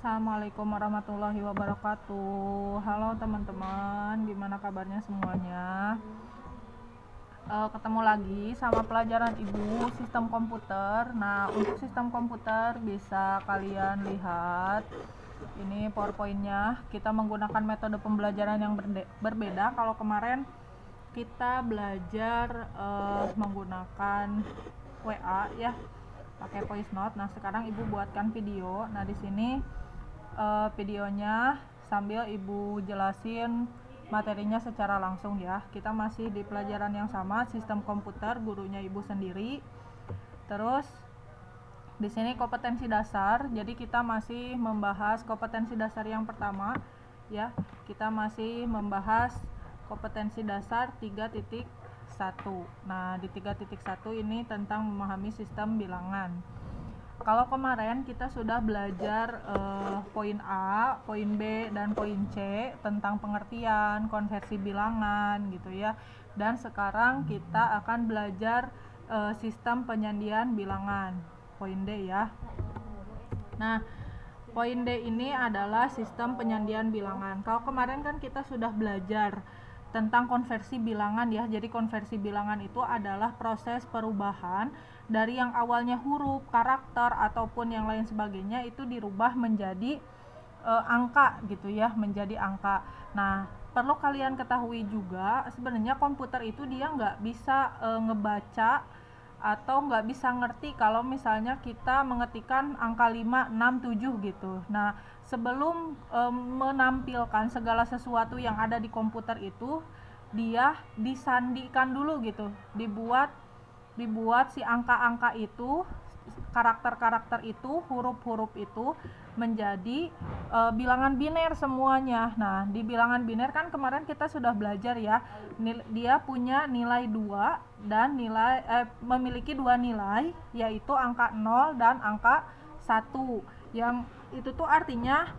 Assalamualaikum warahmatullahi wabarakatuh. Halo teman-teman, gimana kabarnya semuanya? Ketemu lagi sama pelajaran Ibu sistem komputer. Nah, untuk sistem komputer bisa kalian lihat ini PowerPoint-nya. Kita menggunakan metode pembelajaran yang berbeda. Kalau kemarin kita belajar menggunakan WA ya, pakai voice note. Nah, sekarang Ibu buatkan video. Nah, di sini videonya sambil Ibu jelasin materinya secara langsung ya. Kita masih di pelajaran yang sama, sistem komputer, gurunya Ibu sendiri. Terus di sini kompetensi dasar. Jadi kita masih membahas kompetensi dasar yang pertama ya. Kita masih membahas kompetensi dasar 3.1. Nah, di 3.1 ini tentang memahami sistem bilangan. Kalau kemarin kita sudah belajar poin A, poin B, dan poin C tentang pengertian, konversi bilangan gitu ya. Dan sekarang kita akan belajar sistem penyandian bilangan, poin D ya. Nah, poin D ini adalah sistem penyandian bilangan. Kalau kemarin kan kita sudah belajar tentang konversi bilangan ya. Jadi konversi bilangan itu adalah proses perubahan dari yang awalnya huruf, karakter ataupun yang lain sebagainya itu dirubah menjadi angka gitu ya, menjadi angka. Nah, perlu kalian ketahui juga sebenarnya komputer itu dia nggak bisa ngebaca atau nggak bisa ngerti kalau misalnya kita mengetikkan angka 5, 6, 7 gitu. Nah, sebelum menampilkan segala sesuatu yang ada di komputer itu, dia disandikan dulu gitu. Dibuat si angka-angka itu, karakter-karakter itu, huruf-huruf itu menjadi bilangan biner semuanya. Nah, di bilangan biner kan kemarin kita sudah belajar ya, dia punya nilai 2 dan memiliki dua nilai, yaitu angka 0 dan angka 1. Yang itu tuh artinya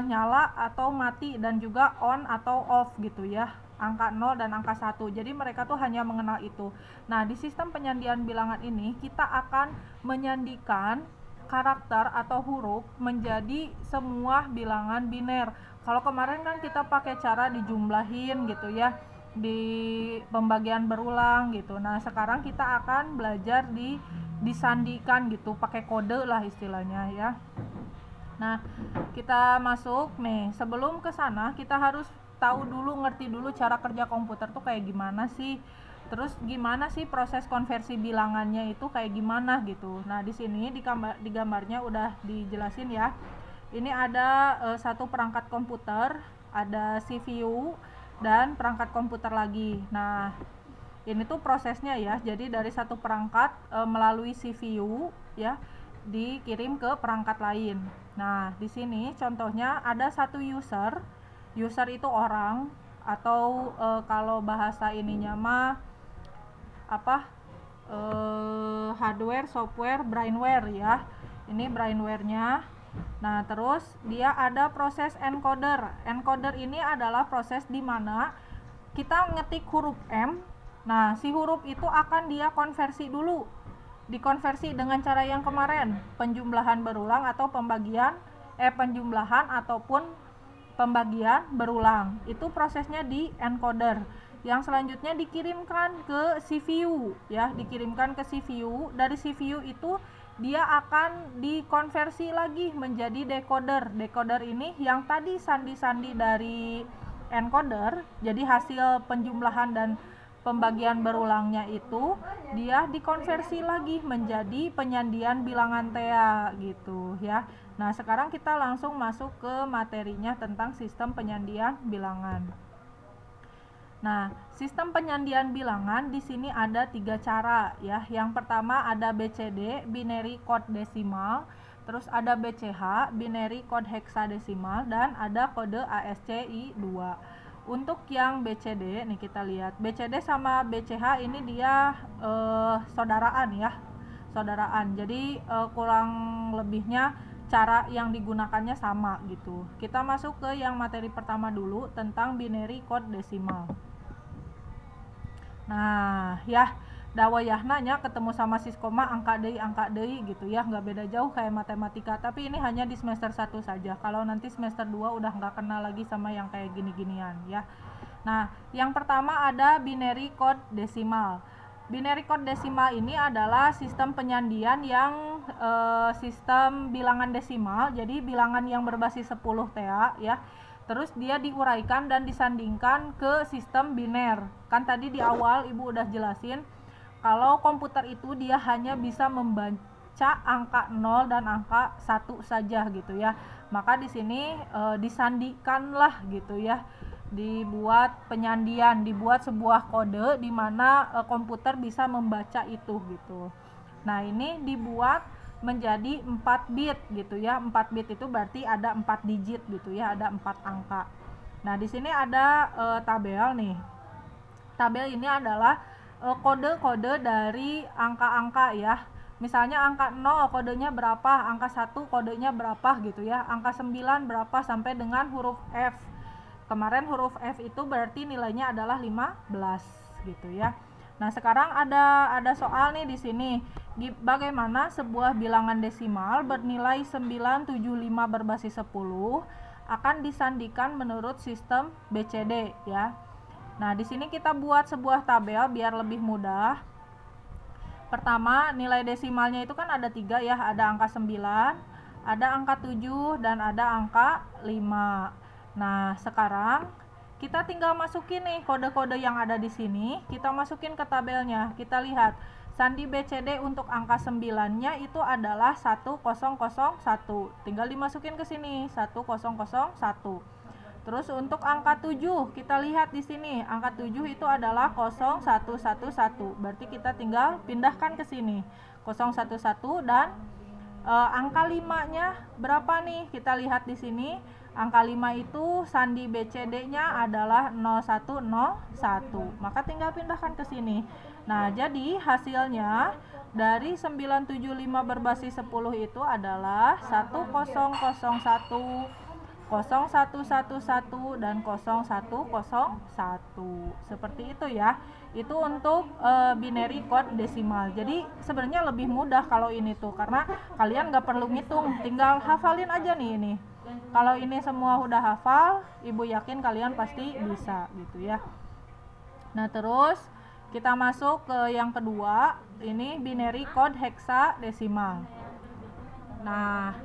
nyala atau mati dan juga on atau off gitu ya. Angka 0 dan angka 1. Jadi mereka tuh hanya mengenal itu. Nah, di sistem penyandian bilangan ini kita akan menyandikan karakter atau huruf menjadi semua bilangan biner. Kalau kemarin kan kita pakai cara dijumlahin gitu ya, di pembagian berulang gitu. Nah, sekarang kita akan belajar disandikan gitu, pakai kode lah istilahnya ya. Nah, kita masuk nih. Sebelum ke sana kita harus tahu dulu, ngerti dulu cara kerja komputer tuh kayak gimana sih. Terus gimana sih proses konversi bilangannya itu kayak gimana gitu. Nah, di sini di gambarnya udah dijelasin ya. Ini ada satu perangkat komputer, ada CPU dan perangkat komputer lagi. Nah, ini tuh prosesnya ya. Jadi dari satu perangkat melalui CPU ya dikirim ke perangkat lain. Nah, di sini contohnya ada satu user. User itu orang atau kalau bahasa ininya mah hardware, software, brainware ya. Ini brainware-nya. Nah, terus dia ada proses encoder. Encoder ini adalah proses di mana kita ngetik huruf M. Nah, si huruf itu akan dia konversi dulu. Dikonversi dengan cara yang kemarin, penjumlahan berulang atau penjumlahan ataupun pembagian berulang. Itu prosesnya di encoder. Yang selanjutnya dikirimkan ke CPU ya, dikirimkan ke CPU. Dari CPU itu dia akan dikonversi lagi menjadi decoder. Decoder ini yang tadi sandi-sandi dari encoder, jadi hasil penjumlahan dan pembagian berulangnya itu dia dikonversi lagi menjadi penyandian bilangan TEA gitu ya. Nah, sekarang kita langsung masuk ke materinya tentang sistem penyandian bilangan. Nah, sistem penyandian bilangan di sini ada 3 cara ya. Yang pertama ada BCD, binary code decimal, terus ada BCH, binary code hexadesimal, dan ada kode ASCII 2. Untuk yang BCD nih kita lihat, BCD sama BCH ini dia saudaraan ya, saudaraan. Jadi kurang lebihnya cara yang digunakannya sama gitu. Kita masuk ke yang materi pertama dulu tentang binary code decimal. Nah, ya, dawayahnanya ketemu sama siskoma angka deui gitu ya, nggak beda jauh kayak matematika, tapi ini hanya di semester 1 saja. Kalau nanti semester 2 udah nggak kenal lagi sama yang kayak gini-ginian ya. Nah, yang pertama ada binary code desimal. Binary code desimal ini adalah sistem penyandian yang sistem bilangan desimal, jadi bilangan yang berbasis 10 TA ya. Terus dia diuraikan dan disandingkan ke sistem biner. Kan tadi di awal Ibu udah jelasin kalau komputer itu dia hanya bisa membaca angka 0 dan angka 1 saja gitu ya. Maka di sini disandikanlah gitu ya. Dibuat penyandian, dibuat sebuah kode di mana komputer bisa membaca itu gitu. Nah, ini dibuat menjadi 4 bit gitu ya. 4 bit itu berarti ada 4 digit gitu ya, ada 4 angka. Nah, di sini ada tabel nih. Tabel ini adalah kode-kode dari angka-angka ya. Misalnya angka 0 kodenya berapa, angka 1 kodenya berapa gitu ya. Angka 9 berapa sampai dengan huruf F. Kemarin huruf F itu berarti nilainya adalah 15 gitu ya. Nah, sekarang ada soal nih di sini. Bagaimana sebuah bilangan desimal bernilai 975 berbasis 10 akan disandikan menurut sistem BCD ya. Nah, di sini kita buat sebuah tabel biar lebih mudah. Pertama, nilai desimalnya itu kan ada 3 ya, ada angka 9, ada angka 7 dan ada angka 5. Nah, sekarang kita tinggal masukin nih kode-kode yang ada di sini, kita masukin ke tabelnya. Kita lihat sandi BCD untuk angka 9-nya itu adalah 1001. Tinggal dimasukin ke sini 1001. Terus untuk angka 7 kita lihat di sini, angka 7 itu adalah 0111. Berarti kita tinggal pindahkan ke sini 011 dan angka 5-nya berapa nih? Kita lihat di sini. Angka 5 itu sandi BCD-nya adalah 0101. Maka tinggal pindahkan ke sini. Nah, jadi hasilnya dari 975 berbasis 10 itu adalah 1001, 0111 dan 0101. Seperti itu ya. Itu untuk binary code desimal. Jadi sebenarnya lebih mudah kalau ini tuh, karena kalian nggak perlu ngitung, tinggal hafalin aja nih ini. Kalau ini semua udah hafal, Ibu yakin kalian pasti bisa gitu ya. Nah, terus kita masuk ke yang kedua, ini binary code hexadesimal. Nah,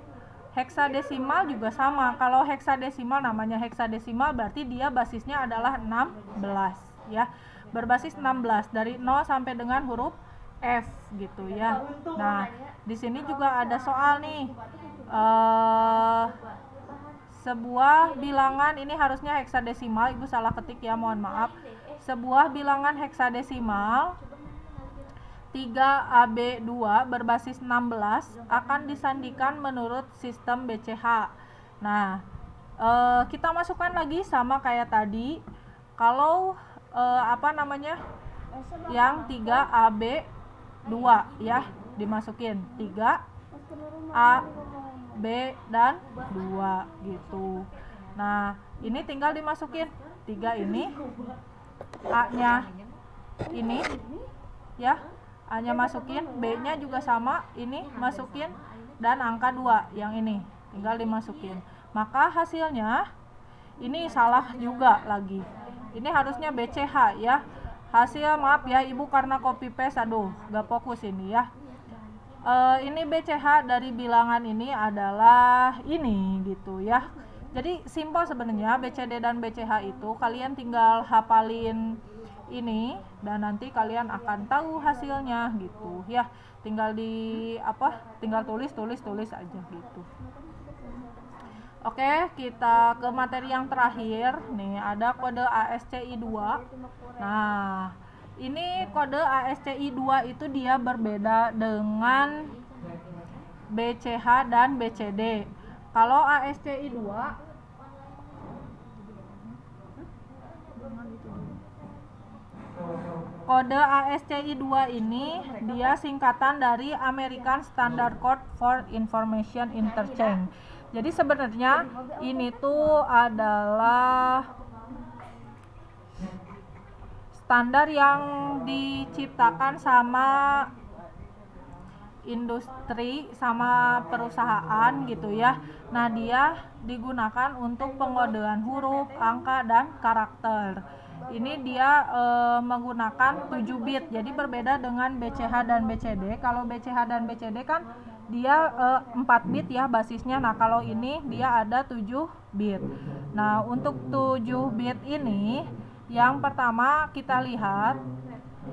hexadesimal juga sama. Kalau hexadesimal, namanya hexadesimal berarti dia basisnya adalah 16 ya. Berbasis 16 dari 0 sampai dengan huruf F gitu ya. Nah, di sini juga ada soal nih. Sebuah bilangan, ini harusnya heksadesimal, Ibu salah ketik ya, mohon maaf. Sebuah bilangan heksadesimal 3AB2 berbasis 16 akan disandikan menurut sistem BCH. Nah, kita masukkan lagi sama kayak tadi. Kalau yang 3AB2 ya, dimasukin 3A B dan 2 gitu. Nah, ini tinggal dimasukin 3 ini, A-nya ini ya, A-nya masukin, B-nya juga sama, ini masukin, dan angka 2 yang ini tinggal dimasukin. Maka hasilnya ini salah juga lagi. Ini harusnya BCH ya. Hasil, maaf ya Ibu karena copy paste, aduh gak fokus ini ya. Ini BCH dari bilangan ini adalah ini gitu ya. Jadi simpel sebenarnya BCD dan BCH itu, kalian tinggal hafalin ini dan nanti kalian akan tahu hasilnya gitu ya. Tinggal tinggal tulis aja gitu. Oke, kita ke materi yang terakhir. Nih, ada kode ASCII2. Nah, ini kode ASCII2 itu dia berbeda dengan BCH dan BCD. Kalau ASCII2 kode ASCII2 ini dia singkatan dari American Standard Code for Information Interchange. Jadi sebenarnya ini tuh adalah standar yang diciptakan sama industri sama perusahaan gitu ya. Nah, dia digunakan untuk pengodean huruf, angka, dan karakter. Ini dia menggunakan 7 bit. Jadi berbeda dengan BCH dan BCD. Kalau BCH dan BCD kan dia 4 bit ya basisnya. Nah, kalau ini dia ada 7 bit. Nah, untuk 7 bit ini yang pertama kita lihat,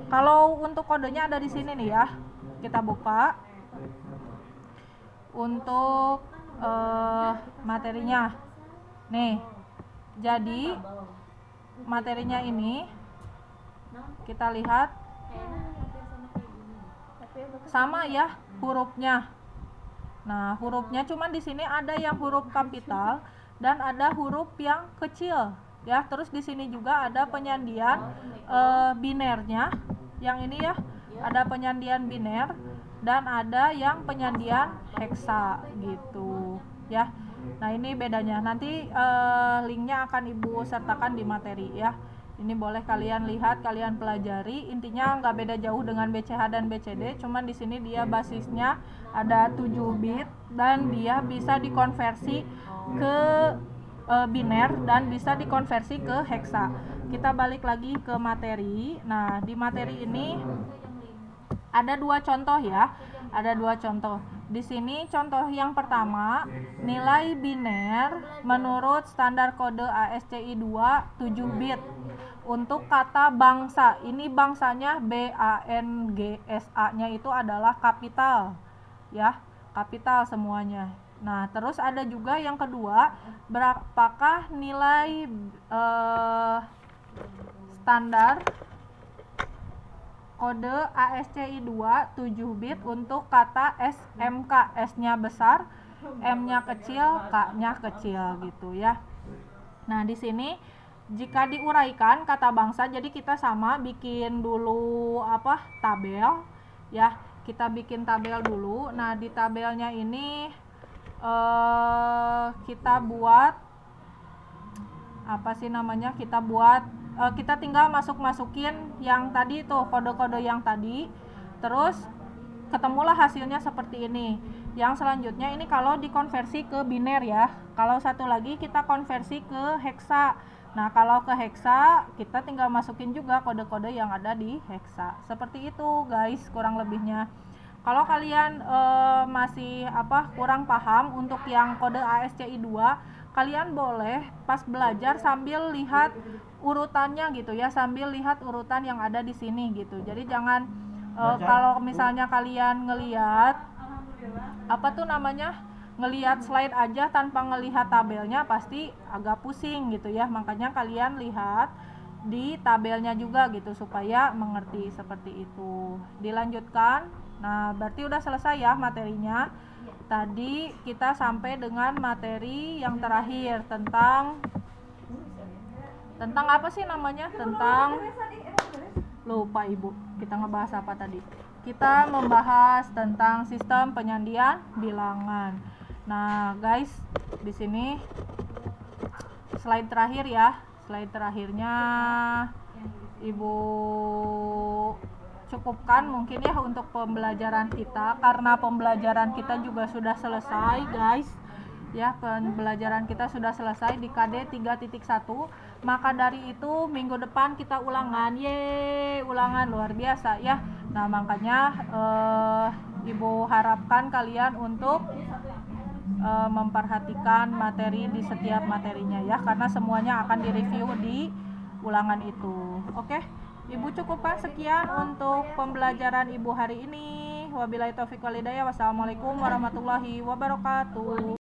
kalau untuk kodenya ada di sini nih ya. Kita buka untuk materinya nih. Jadi materinya ini kita lihat sama ya hurufnya. Nah, hurufnya cuman di sini ada yang huruf kapital dan ada huruf yang kecil ya. Terus di sini juga ada penyandian binernya. Yang ini ya, ada penyandian biner dan ada yang penyandian heksa gitu ya. Nah, ini bedanya. Nanti linknya akan Ibu sertakan di materi ya. Ini boleh kalian lihat, kalian pelajari. Intinya nggak beda jauh dengan BCH dan BCD, cuman di sini dia basisnya ada 7 bit dan dia bisa dikonversi ke biner dan bisa dikonversi ke heksa. Kita balik lagi ke materi. Nah, di materi ini ada 2 contoh ya. Ada 2 contoh. Di sini contoh yang pertama, nilai biner menurut standar kode ASCII 2 7 bit. Untuk kata bangsa, ini bangsanya BANGSA-nya itu adalah kapital. Ya, kapital semuanya. Nah, terus ada juga yang kedua, berapakah nilai standar kode ASCII 2 7 bit untuk kata SMK, S-nya besar, M-nya kecil, K-nya kecil gitu ya. Nah, di sini jika diuraikan kata bangsa, jadi kita sama bikin dulu tabel ya. Kita bikin tabel dulu. Nah, di tabelnya ini kita buat kita tinggal masukin yang tadi tuh, kode-kode yang tadi, terus ketemulah hasilnya seperti ini. Yang selanjutnya ini kalau dikonversi ke biner ya. Kalau satu lagi kita konversi ke heksa. Nah, kalau ke heksa kita tinggal masukin juga kode-kode yang ada di heksa. Seperti itu guys, kurang lebihnya. Kalau kalian masih kurang paham untuk yang kode ASCII 2, kalian boleh pas belajar sambil lihat urutannya gitu ya, sambil lihat urutan yang ada di sini gitu. Jadi jangan kalau misalnya kalian ngelihat ngelihat slide aja tanpa ngelihat tabelnya, pasti agak pusing gitu ya. Makanya kalian lihat di tabelnya juga gitu supaya mengerti seperti itu. Dilanjutkan. Nah, berarti udah selesai ya materinya. Tadi kita sampai dengan materi yang terakhir tentang apa sih namanya? Tentang, lupa Ibu. Kita ngebahas apa tadi? Kita membahas tentang sistem penyandian bilangan. Nah, guys, di sini slide terakhir ya. Slide terakhirnya Ibu cukupkan mungkin ya untuk pembelajaran kita, karena pembelajaran kita juga sudah selesai guys ya. Pembelajaran kita sudah selesai di KD 3.1. maka dari itu minggu depan kita ulangan. Ulangan luar biasa ya. Nah, makanya Ibu harapkan kalian untuk memperhatikan materi di setiap materinya ya, karena semuanya akan direview di ulangan itu. Oke, Ibu cukupkan sekian untuk pembelajaran Ibu hari ini. Wabillahi taufiq wal hidayah. Wassalamualaikum warahmatullahi wabarakatuh.